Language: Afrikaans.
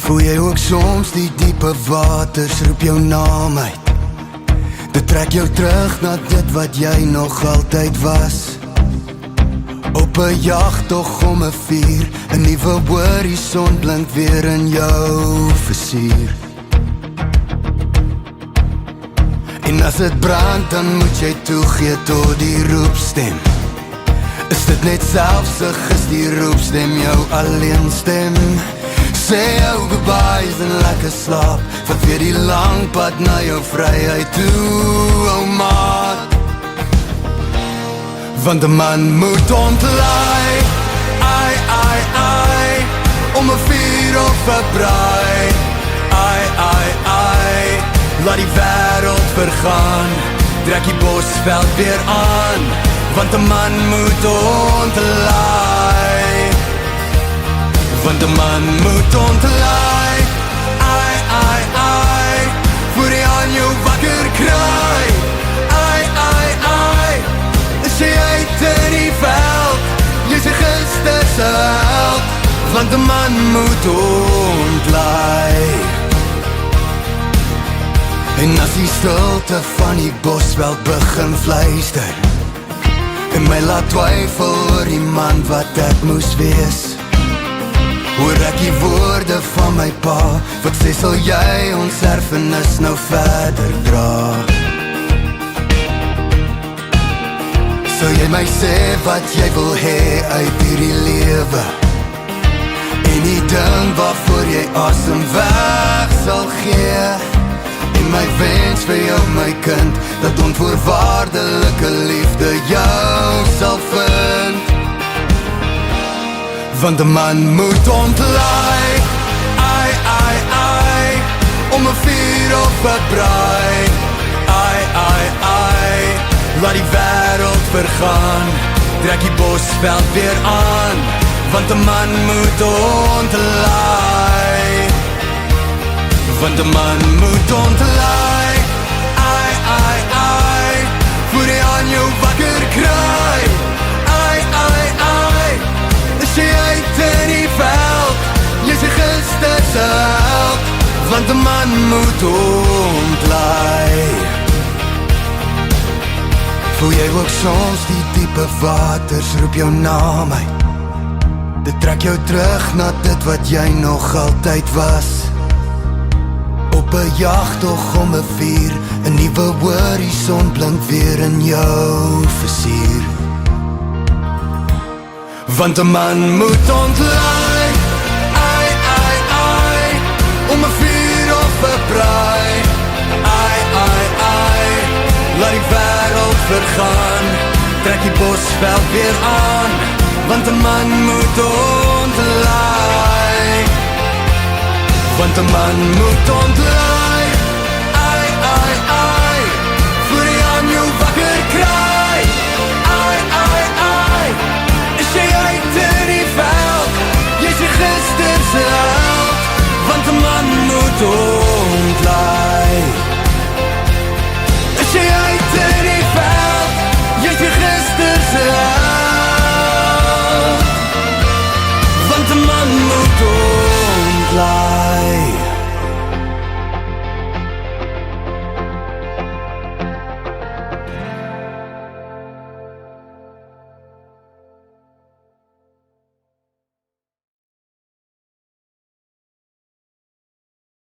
Voel jy ook soms die diepe waters roep jou naam uit? Dit trek jou terug na dit wat jy nog altyd was. Op 'n jagtog om 'n vuur, 'n nuwe horison blink weer in jou vizier. En as het brand, dan moet jy toegee tot die roepstem. Is dit net selfsug, is die roepstem jou alleenstem? Sê jou goodbyes en lekker slaap, vat weer die lang pad na jou vryheid toe, ou maat. Want 'n man moet ontlaai, ai, ai, ai, om 'n vuur of 'n braai, ai, ai, ai, laat die wêreld vergaan, trek die bosveld weer aan, want 'n man moet ontlaai. Want 'n man moet ontlaai, ai, ai, ai, voor hy aan jou wakker kraai, ai, ai, ai, is jy uit in die veld, jy's 'n gisterse held, want 'n man moet ontlaai. En as die stilte van die bosveld begin fluister, en my laat twyfel oor die man wat ek moes wees, hoor ek die woorde van my pa, wat sê sal jy ons erfenis nou verder dra. Sal jy my sê wat jy wil hê uit hierdie lewe, en die ding waarvoor jy asem weg sal gee, en my wens vir jou my kind, dat onvoorwaardelike liefde jou sal vind. Want 'n man moet ontlaai, ai, ai, ai, om 'n vuur of 'n braai, ai, ai, ai, laat die wêreld vergaan, trek die bosveld weer aan, want 'n man moet ontlaai. Want 'n man moet ontlaai, ai, ai, ai, voor hy aan jou wakker kraai, ai, ai, ai, is jy uit in die veld, jy's 'n gisterse held, want 'n man moet ontlaai. Voel jy ook soms die diepe waters roep jou naam uit? Dit trek jou terug na dit wat jy nog altyd was. Op 'n jagtog om 'n vuur, 'n nuwe horison blink weer in jou vizier. Want 'n man moet ontlaai, ai, ai, ai, om 'n vuur of 'n braai, ai, ai, ai, laat die wêreld vergaan, trek die bosveld weer aan, want 'n man moet ontlaai. Want 'n man moet ontlaai.